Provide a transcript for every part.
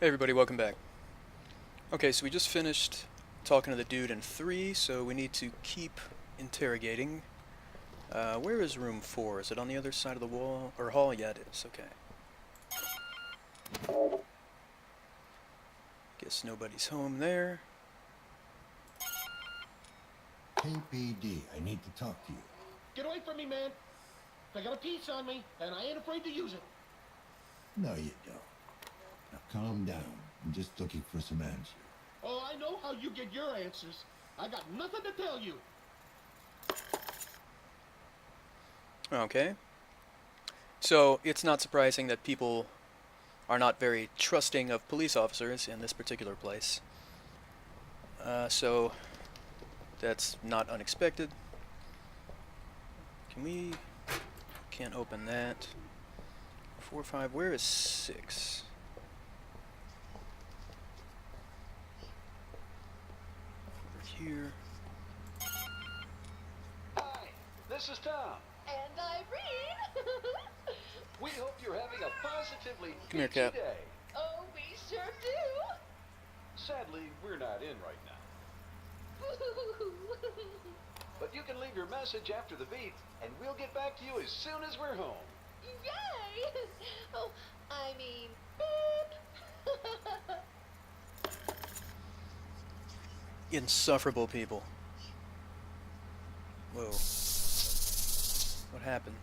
Hey everybody, welcome back. Okay, so we just finished talking to the dude in 3, so we need to keep interrogating. Where is room 4? Is it on the other side of the wall? Or hall? Yeah, it is. Okay. Guess nobody's home there. KPD, I need to talk to you. Get away from me, man. I got a piece on me, and I ain't afraid to use it. No, you don't. Now calm down. I'm just looking for some answers. Oh, I know how you get your answers. I got nothing to tell you. Okay. So, it's not surprising that people are not very trusting of police officers in this particular place. So, that's not unexpected. Can't open that. 4, 5, where is 6? Over here. Hi, this is Tom. And Irene! We hope you're having a positively Come here, peachy Cap. day. Oh, we sure do! Sadly, we're not in right now. But you can leave your message after the beep, and we'll get back to you as soon as we're home. Yay! Oh, I mean, beep! Insufferable people. Whoa. What happened?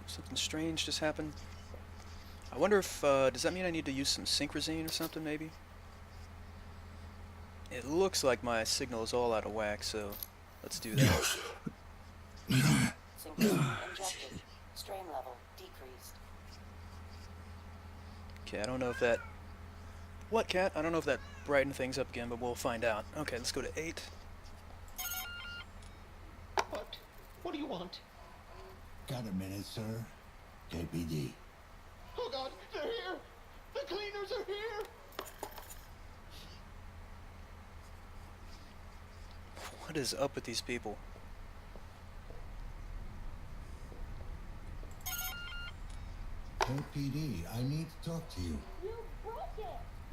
Something strange just happened. I wonder if, does that mean I need to use some synchrosine or something, maybe? It looks like my signal is all out of whack, so let's do that. Synchrosine injected. Strain level decreased. Okay, I don't know if that... What, Cat? I don't know if that brightened things up again, but we'll find out. Okay, let's go to 8. What? What do you want? Got a minute, sir? KPD. Oh, God, they're here! The cleaners are here! What is up with these people? KPD, I need to talk to you. You broke it!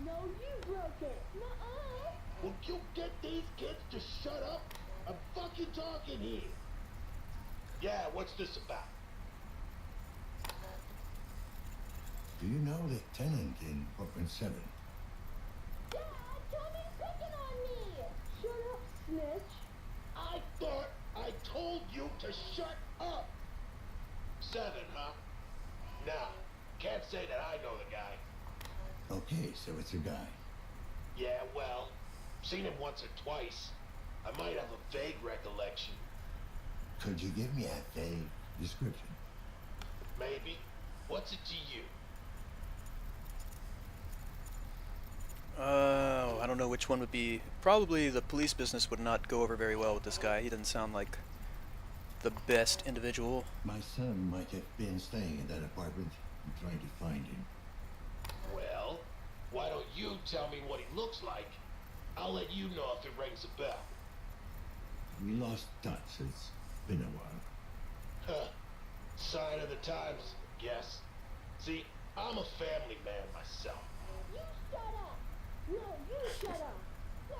No, you broke it! Nuh-uh! Will you get these kids to shut up? I'm fucking talking here. Yeah, what's this about? Do you know the tenant in apartment 7? Dad, Tommy's picking on me! Shut up, snitch! I thought I told you to shut up. 7, huh? Nah, can't say that I know the guy. Okay, so it's a guy. Yeah, well, seen him once or twice. I might have a vague recollection. Could you give me a vague description? Maybe. What's it to you? I don't know which one would be... Probably the police business would not go over very well with this guy. He doesn't sound like the best individual. My son might have been staying in that apartment. I'm trying to find him. Well, why don't you tell me what he looks like? I'll let you know if it rings a bell. We lost touch. It's been a while. Huh. Sign of the times, guess. See, I'm a family man myself. You shut up! No, you shut up! No,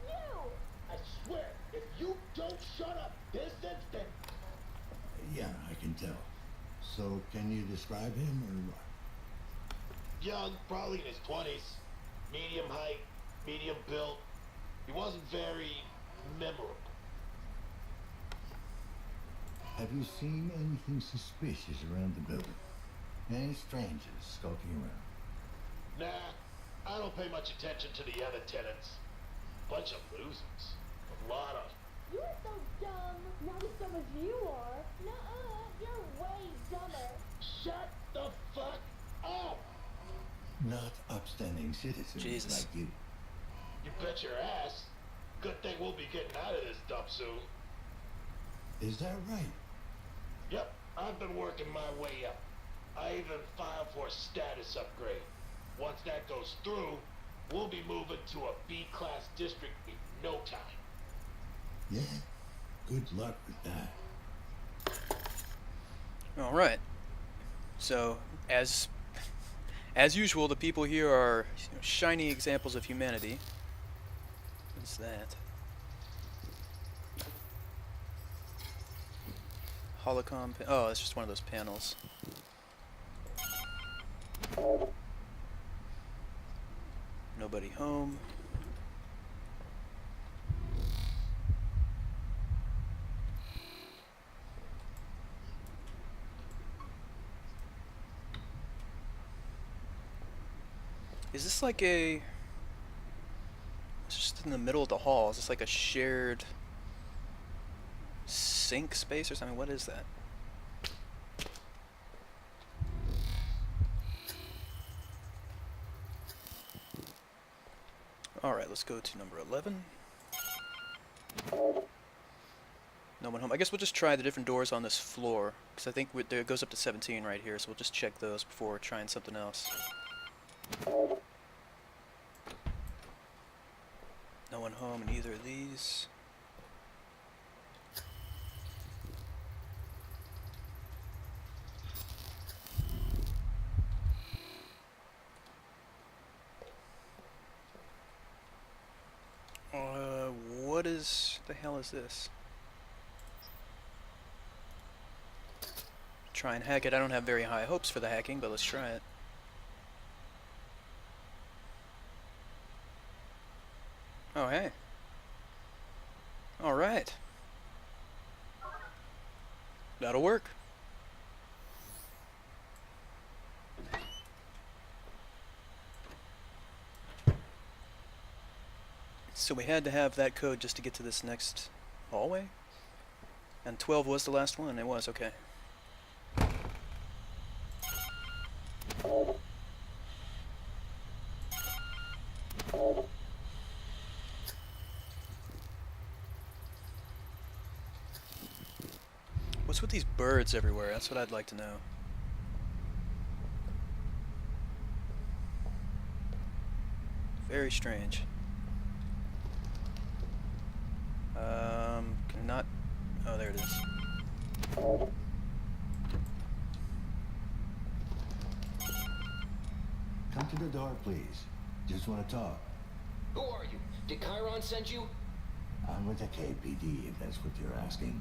you! I swear, if you don't shut up this instant... Yeah, I can tell. So, can you describe him or what? Young, probably in his 20s. Medium height, medium build. He wasn't very memorable. Have you seen anything suspicious around the building? Any strangers skulking around? Nah, I don't pay much attention to the other tenants. Bunch of losers. A lot of... You're so dumb! Not as dumb as you are! Nuh-uh! You're way dumber! Shut the fuck up! Not upstanding citizens Jesus. like you. You bet your ass. Good thing we'll be getting out of this dump soon. Is that right? Yep, I've been working my way up. I even filed for a status upgrade. Once that goes through, we'll be moving to a B-class district in no time. Yeah. Good luck with that. Alright. So, as As usual, the people here are shiny examples of humanity. What's that? Holocom. Oh, it's just one of those panels. Nobody home. Is this like a... It's just in the middle of the hall. Is this like a shared sink space or something? What is that? Alright, let's go to number 11. No one home. I guess we'll just try the different doors on this floor, because I think there it goes up to 17 right here, so we'll just check those before trying something else. No one home in either of these. What is... the hell is this? Try and hack it. I don't have very high hopes for the hacking, but let's try it. Oh, hey. Alright. That'll work. So we had to have that code just to get to this next hallway? And 12 was the last one? It was, okay. What's with these birds everywhere? That's what I'd like to know. Very strange. Cannot... Oh, there it is. Come to the door, please. Just want to talk. Who are you? Did Chiron send you? I'm with the KPD, if that's what you're asking.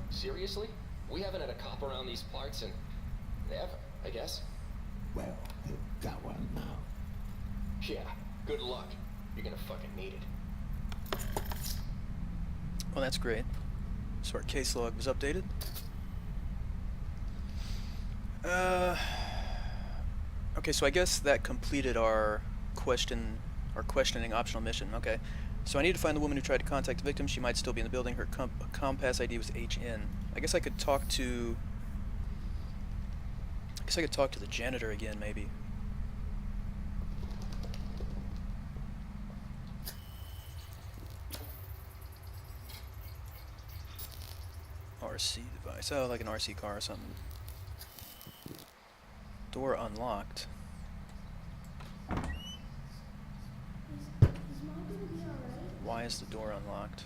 Seriously? We haven't had a cop around these parts in... ever, I guess. Well, you've got one now. Yeah, good luck. You're gonna fucking need it. Well, that's great. So our case log was updated. Okay, so I guess that completed our questioning optional mission. Okay. So I need to find the woman who tried to contact the victim. She might still be in the building. Her compass ID was HN. I guess I could talk to... the janitor again, maybe. RC device. Oh, like an RC car or something. Door unlocked. Is Mom gonna be alright? Why is the door unlocked?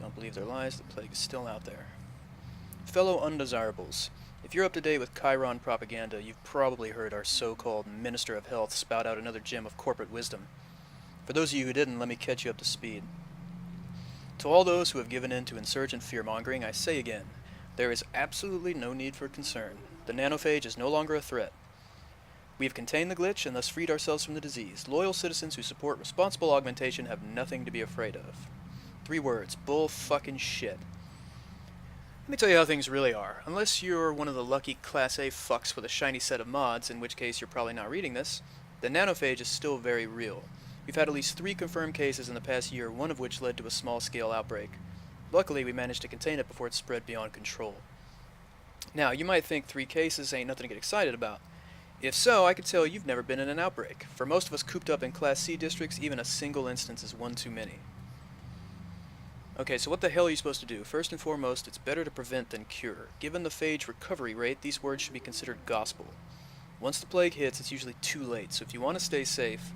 Don't believe their lies. The plague is still out there. Fellow undesirables. If you're up to date with Chiron propaganda, you've probably heard our so-called Minister of Health spout out another gem of corporate wisdom. For those of you who didn't, let me catch you up to speed. To all those who have given in to insurgent fear-mongering, I say again, there is absolutely no need for concern. The nanophage is no longer a threat. We have contained the glitch and thus freed ourselves from the disease. Loyal citizens who support responsible augmentation have nothing to be afraid of. 3 words. Bull fucking shit. Let me tell you how things really are. Unless you're one of the lucky Class A fucks with a shiny set of mods, in which case you're probably not reading this, the nanophage is still very real. We've had at least 3 confirmed cases in the past year, one of which led to a small-scale outbreak. Luckily, we managed to contain it before it spread beyond control. Now, you might think 3 cases ain't nothing to get excited about. If so, I could tell you've never been in an outbreak. For most of us cooped up in Class C districts, even a single instance is one too many. Okay, so what the hell are you supposed to do? First and foremost, it's better to prevent than cure. Given the phage recovery rate, these words should be considered gospel. Once the plague hits, it's usually too late, so if you want to stay safe,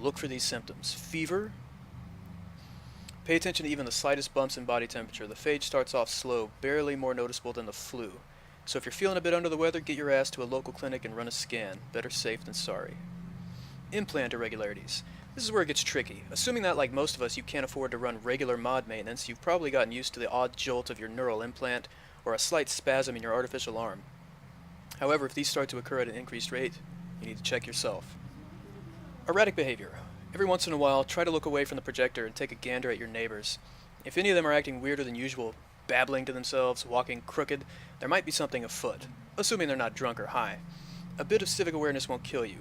Look for these symptoms. Fever. Pay attention to even the slightest bumps in body temperature. The phage starts off slow, barely more noticeable than the flu. So if you're feeling a bit under the weather, get your ass to a local clinic and run a scan. Better safe than sorry. Implant irregularities. This is where it gets tricky. Assuming that, like most of us, you can't afford to run regular mod maintenance, you've probably gotten used to the odd jolt of your neural implant or a slight spasm in your artificial arm. However, if these start to occur at an increased rate, you need to check yourself. Erratic behavior. Every once in a while, try to look away from the projector and take a gander at your neighbors. If any of them are acting weirder than usual, babbling to themselves, walking crooked, there might be something afoot, assuming they're not drunk or high. A bit of civic awareness won't kill you.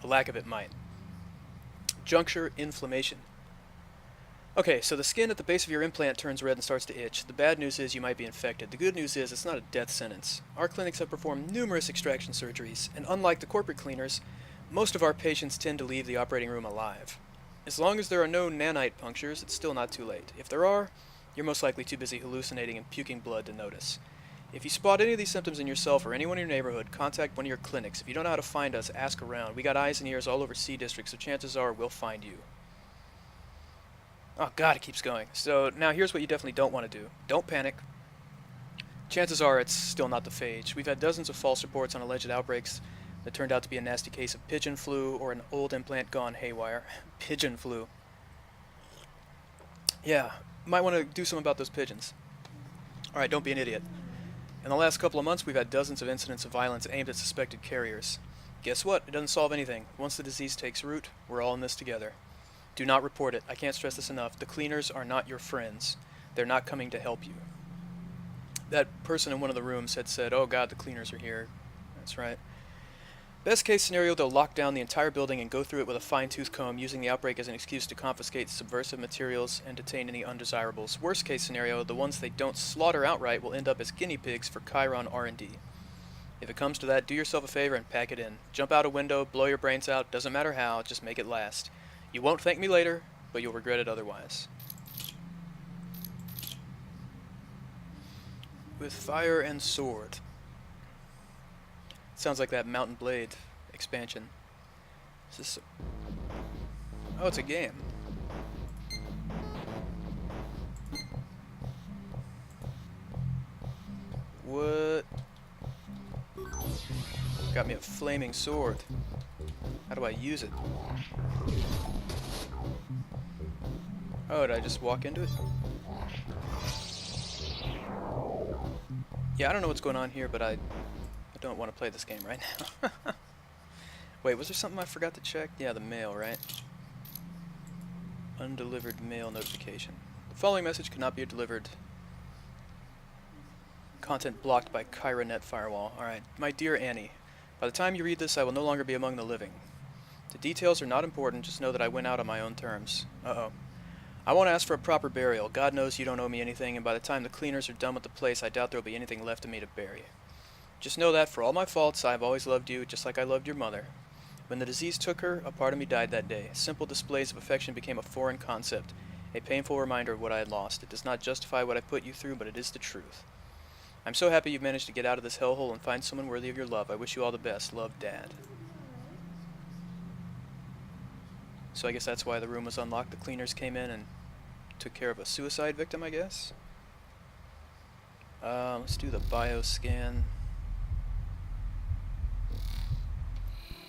A lack of it might. Juncture inflammation. Okay, so the skin at the base of your implant turns red and starts to itch. The bad news is you might be infected. The good news is it's not a death sentence. Our clinics have performed numerous extraction surgeries, and unlike the corporate cleaners, most of our patients tend to leave the operating room alive. As long as there are no nanite punctures, it's still not too late. If there are, you're most likely too busy hallucinating and puking blood to notice. If you spot any of these symptoms in yourself or anyone in your neighborhood, contact one of your clinics. If you don't know how to find us, ask around. We got eyes and ears all over C District, so chances are we'll find you. Oh god, it keeps going. So now here's what you definitely don't want to do. Don't panic. Chances are it's still not the phage. We've had dozens of false reports on alleged outbreaks that turned out to be a nasty case of pigeon flu or an old implant gone haywire. Pigeon flu. Yeah, might want to do something about those pigeons. Alright, don't be an idiot. In the last couple of months, we've had dozens of incidents of violence aimed at suspected carriers. Guess what? It doesn't solve anything. Once the disease takes root, we're all in this together. Do not report it. I can't stress this enough. The cleaners are not your friends. They're not coming to help you. That person in one of the rooms had said, "Oh god, the cleaners are here." That's right. Best case scenario, they'll lock down the entire building and go through it with a fine-tooth comb, using the outbreak as an excuse to confiscate subversive materials and detain any undesirables. Worst case scenario, the ones they don't slaughter outright will end up as guinea pigs for Chiron R&D. If it comes to that, do yourself a favor and pack it in. Jump out a window, blow your brains out, doesn't matter how, just make it last. You won't thank me later, but you'll regret it otherwise. With fire and sword. Sounds like that Mountain Blade expansion. Is this oh, it's a game. What? Got me a flaming sword. How do I use it? Oh, did I just walk into it? Yeah, I don't know what's going on here, but I don't want to play this game right now. Wait, was there something I forgot to check? Yeah, the mail, right? Undelivered mail notification. The following message cannot be delivered. Content blocked by Kyranet firewall. Alright. My dear Annie, by the time you read this, I will no longer be among the living. The details are not important, just know that I went out on my own terms. Uh-oh. I won't ask for a proper burial. God knows you don't owe me anything, and by the time the cleaners are done with the place, I doubt there will be anything left of me to bury. Just know that, for all my faults, I have always loved you, just like I loved your mother. When the disease took her, a part of me died that day. Simple displays of affection became a foreign concept, a painful reminder of what I had lost. It does not justify what I put you through, but it is the truth. I'm so happy you've managed to get out of this hellhole and find someone worthy of your love. I wish you all the best. Love, Dad. So I guess that's why the room was unlocked. The cleaners came in and took care of a suicide victim, I guess. Let's do the bioscan.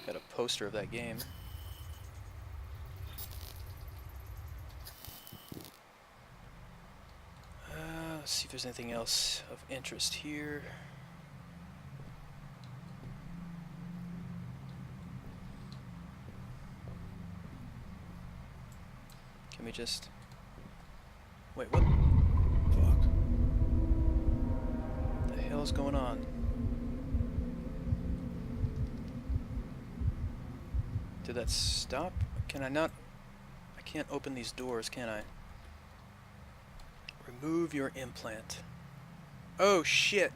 Got a poster of that game. Let's see if there's anything else of interest here. Can we just... Wait, what Fuck. the hell is going on? Did that stop? Can I not... I can't open these doors, can I? Remove your implant. Oh, shit!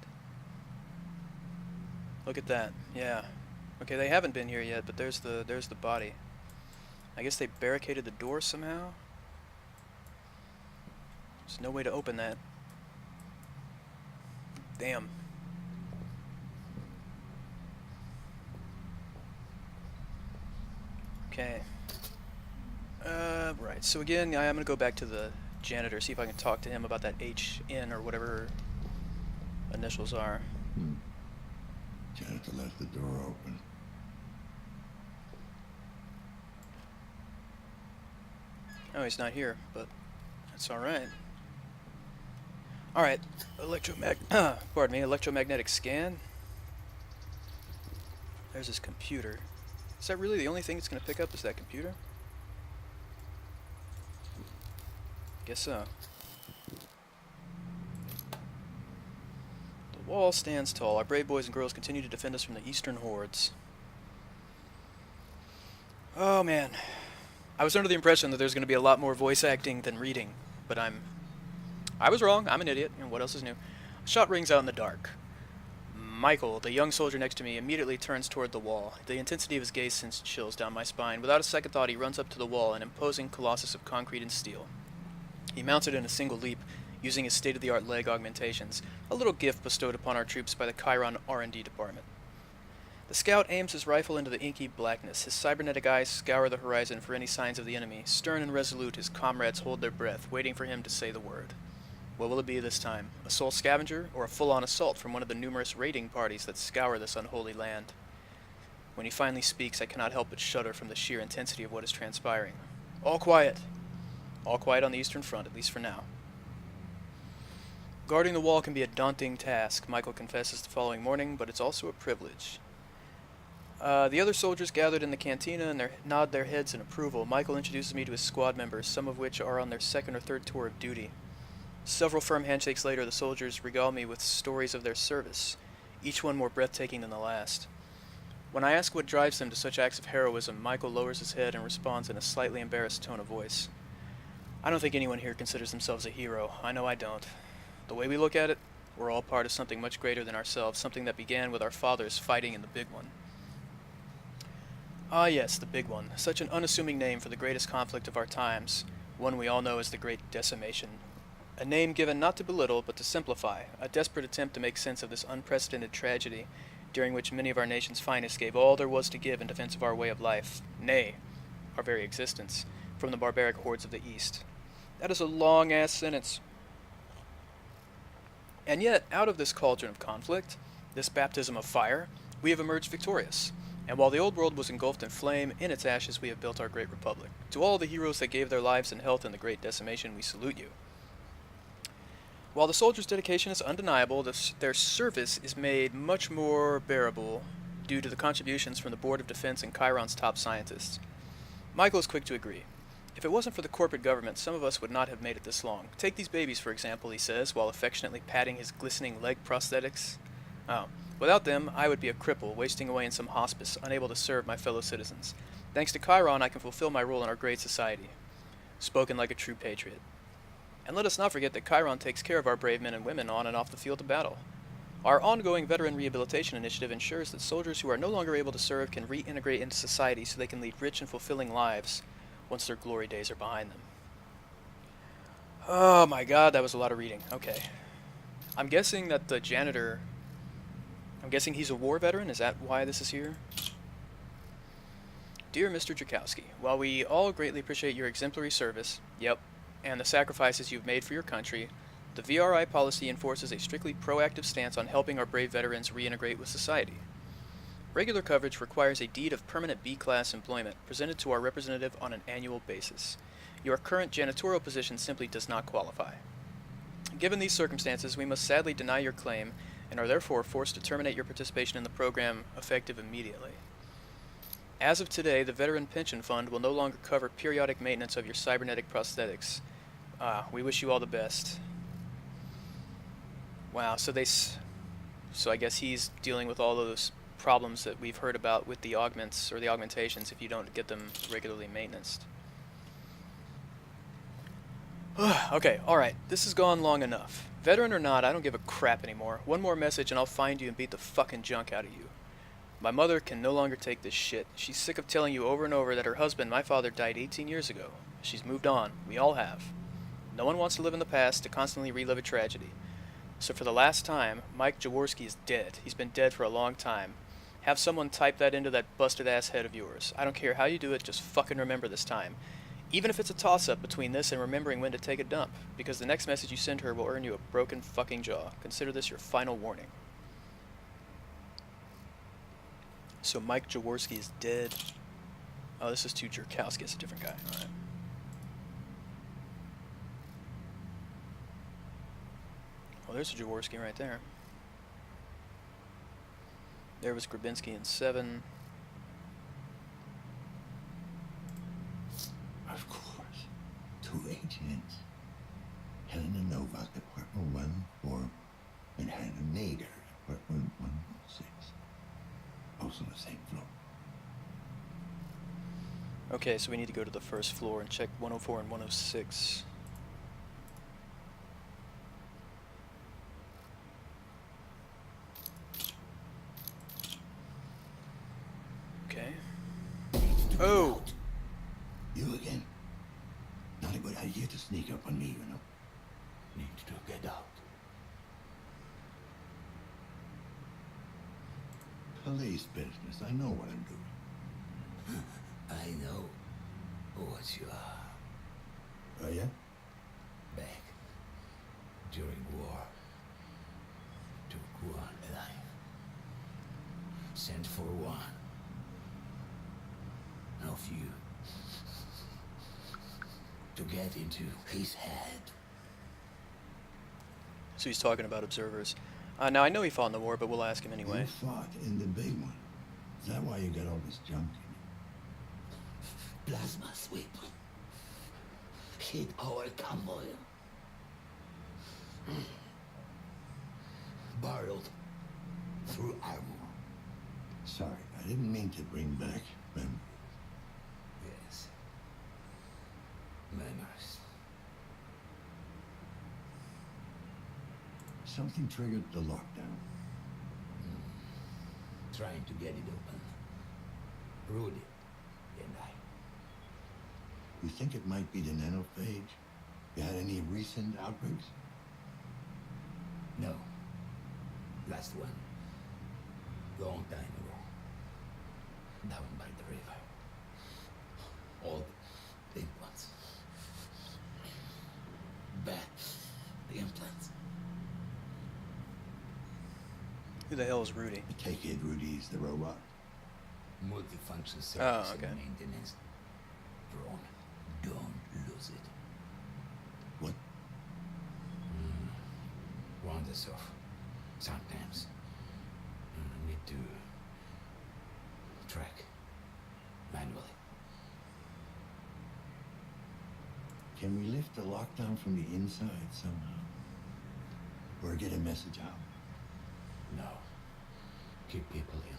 Look at that. Yeah. Okay, they haven't been here yet, but there's the body. I guess they barricaded the door somehow? There's no way to open that. Damn. Okay. Right. So again, I'm gonna go back to the janitor, see if I can talk to him about that HN or whatever her initials are. Janitor left the door open. Oh, he's not here, but that's all right. All right, pardon me, electromagnetic scan. There's his computer. Is that really the only thing it's gonna pick up? Is that computer? Guess so. The wall stands tall. Our brave boys and girls continue to defend us from the eastern hordes. Oh man, I was under the impression that there's going to be a lot more voice acting than reading, but I was wrong. I'm an idiot, and what else is new? A shot rings out in the dark. Michael, the young soldier next to me, immediately turns toward the wall. The intensity of his gaze sends chills down my spine. Without a second thought, he runs up to the wall, an imposing colossus of concrete and steel. He mounts it in a single leap, using his state-of-the-art leg augmentations, a little gift bestowed upon our troops by the Chiron R&D department. The scout aims his rifle into the inky blackness. His cybernetic eyes scour the horizon for any signs of the enemy. Stern and resolute, his comrades hold their breath, waiting for him to say the word. What will it be this time? A soul scavenger, or a full-on assault from one of the numerous raiding parties that scour this unholy land? When he finally speaks, I cannot help but shudder from the sheer intensity of what is transpiring. All quiet! All quiet on the Eastern Front, at least for now. Guarding the wall can be a daunting task, Michael confesses the following morning, but it's also a privilege. The other soldiers gathered in the cantina and nod their heads in approval. Michael introduces me to his squad members, some of which are on their second or third tour of duty. Several firm handshakes later, the soldiers regale me with stories of their service, each one more breathtaking than the last. When I ask what drives them to such acts of heroism, Michael lowers his head and responds in a slightly embarrassed tone of voice. I don't think anyone here considers themselves a hero. I know I don't. The way we look at it, we're all part of something much greater than ourselves, something that began with our fathers fighting in the Big One. Ah yes, the Big One, such an unassuming name for the greatest conflict of our times, one we all know as the Great Decimation. A name given not to belittle, but to simplify, a desperate attempt to make sense of this unprecedented tragedy, during which many of our nation's finest gave all there was to give in defense of our way of life, nay, our very existence, from the barbaric hordes of the East. That is a long-ass sentence. And yet, out of this cauldron of conflict, this baptism of fire, we have emerged victorious. And while the old world was engulfed in flame, in its ashes we have built our great republic. To all the heroes that gave their lives and health in the Great Decimation, we salute you. While the soldiers' dedication is undeniable, their service is made much more bearable due to the contributions from the Board of Defense and Chiron's top scientists. Michael is quick to agree. If it wasn't for the corporate government, some of us would not have made it this long. Take these babies, for example, he says, while affectionately patting his glistening leg prosthetics. Oh, without them, I would be a cripple, wasting away in some hospice, unable to serve my fellow citizens. Thanks to Chiron, I can fulfill my role in our great society. Spoken like a true patriot. And let us not forget that Chiron takes care of our brave men and women on and off the field of battle. Our ongoing veteran rehabilitation initiative ensures that soldiers who are no longer able to serve can reintegrate into society so they can lead rich and fulfilling lives once their glory days are behind them. Oh my god, that was a lot of reading. Okay. I'm guessing that the janitor... I'm guessing he's a war veteran? Is that why this is here? Dear Mr. Drakowski, while we all greatly appreciate your exemplary service, yep, and the sacrifices you've made for your country, the VRI policy enforces a strictly proactive stance on helping our brave veterans reintegrate with society. Regular coverage requires a deed of permanent B-class employment, presented to our representative on an annual basis. Your current janitorial position simply does not qualify. Given these circumstances, we must sadly deny your claim, and are therefore forced to terminate your participation in the program effective immediately. As of today, the Veteran Pension Fund will no longer cover periodic maintenance of your cybernetic prosthetics. We wish you all the best. Wow, so I guess he's dealing with all those problems that we've heard about with the augments or the augmentations if you don't get them regularly maintained. Okay, alright, this has gone long enough. Veteran or not, I don't give a crap anymore. One more message and I'll find you and beat the fucking junk out of you. My mother can no longer take this shit. She's sick of telling you over and over that her husband, my father, died 18 years ago. She's moved on. We all have. No one wants to live in the past, to constantly relive a tragedy. So for the last time, Mike Jaworski is dead. He's been dead for a long time. Have someone type that into that busted-ass head of yours. I don't care how you do it, just fucking remember this time. Even if it's a toss-up between this and remembering when to take a dump, because the next message you send her will earn you a broken fucking jaw. Consider this your final warning. So Mike Jaworski is dead. Oh, this is to Jerkowski. It's a different guy. Alright. Oh, there's a Jaworski right there. There was Grabinski in 7. Of course. 2 agents. Helena Novak, Apartment 114, and Hannah Nader, Apartment 116. Also the same floor. Okay, so we need to go to the first floor and check 104 and 106. Okay. Oh! You again? Not a good idea to sneak up on me, you know. Need to get out. Police business. I know what I'm doing. I know what you are. Oh, yeah? Back during war, took one alive. Sent for one. Of you. To get into his head. So he's talking about observers. Now, I know he fought in the war, but we'll ask him anyway. You fought in the big one. Is that why you got all this junk in Plasma sweep. Hit our convoy. Barreled through armor. it? Sorry, I didn't mean to bring back memories. Yes. Memories. Something triggered the lockdown. Trying to get it open. Rudy and I. You think it might be the nanophage? You had any recent outbreaks? No. Last one. Long time ago. Down by the river. All the big ones. Bad implants. Who the hell is Rudy? I take it Rudy's the robot. Multifunction service okay. and maintenance. Drone. Don't lose it. What? Wanders off. Sometimes. Need to track manually. Can we lift the lockdown from the inside somehow? Or get a message out? No. Keep people in.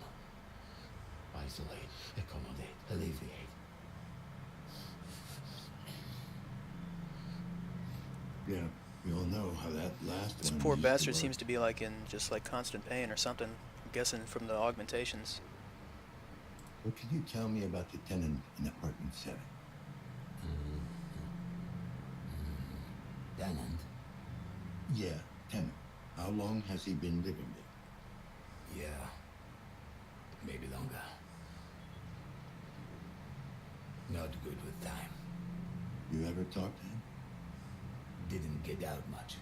Isolate, accommodate, alleviate. Yeah, we all know how that last This one poor used to bastard work. seems to be like in just like constant pain or something. I'm guessing from the augmentations. What can you tell me about the tenant in apartment 7? Tenant? Yeah, tenant. How long has he been living there? Yeah. Maybe longer. Not good with time. You ever talked to him? Didn't get out much.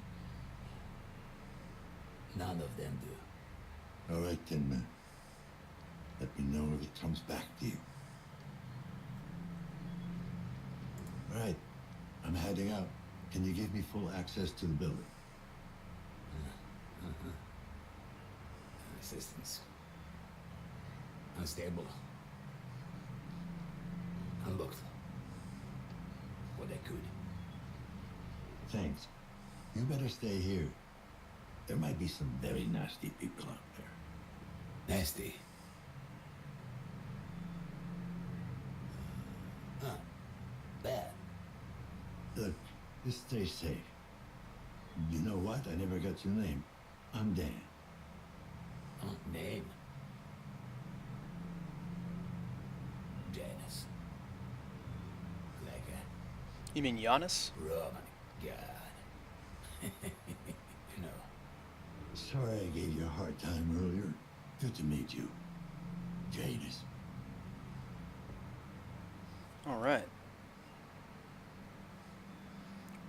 None of them do. All right, then, man. Let me know if it comes back to you. All right, I'm heading out. Can you give me full access to the building? Assistance. Unstable. Unlocked. What I could. Thanks. You better stay here. There might be some very nasty people out there. Nasty. Huh. Bad. Look, just stay safe. You know what? I never got your name. I'm Dan. Huh? Name? Janice. Like a You mean Giannis? Roman god. You know. Sorry I gave you a hard time earlier. Good to meet you. Jadis. All right.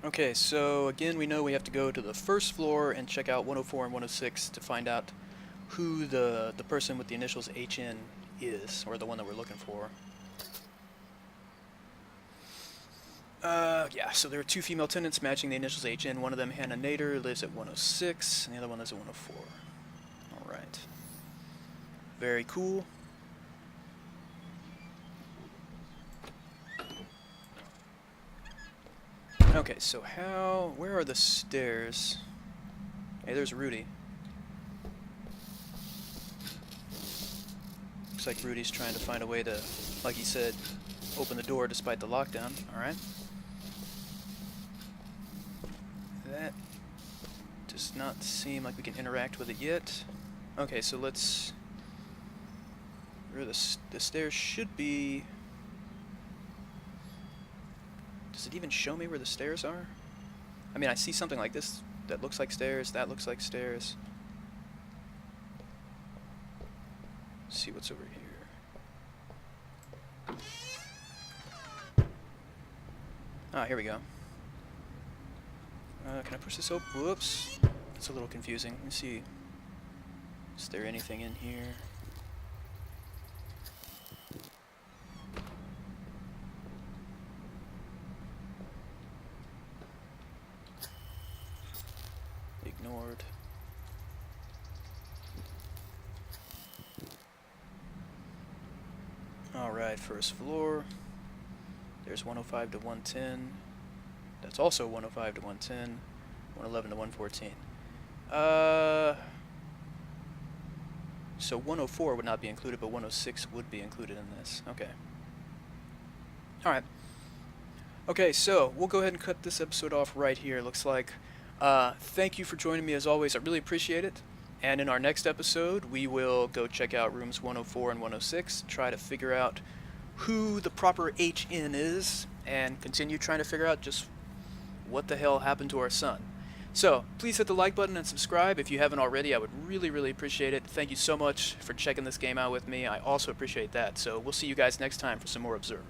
Okay, so again, we know we have to go to the first floor and check out 104 and 106 to find out who the person with the initials HN is, or the one that we're looking for. Yeah, so there are 2 female tenants matching the initials HN. One of them, Hannah Nader, lives at 106, and the other one lives at 104. Alright. Very cool. Okay, so where are the stairs? Hey, there's Rudy. Looks like Rudy's trying to find a way to, like he said, open the door despite the lockdown. Alright. That does not seem like we can interact with it yet. Okay, so let's... Where the stairs should be... Does it even show me where the stairs are? I mean, I see something like this that looks like stairs, that looks like stairs. Let's see what's over here. Ah, here we go. Can I push this open? Whoops. It's a little confusing. Let me see. Is there anything in here? Ignored. Alright, first floor. There's 105 to 110. That's also 105 to 110. 111 to 114. So 104 would not be included, but 106 would be included in this. Okay. Alright. Okay, so we'll go ahead and cut this episode off right here, looks like. Thank you for joining me as always. I really appreciate it. And in our next episode, we will go check out rooms 104 and 106, try to figure out who the proper HN is, and continue trying to figure out just what the hell happened to our son. So, please hit the like button and subscribe if you haven't already. I would really, really appreciate it. Thank you so much for checking this game out with me. I also appreciate that. So, we'll see you guys next time for some more Observer.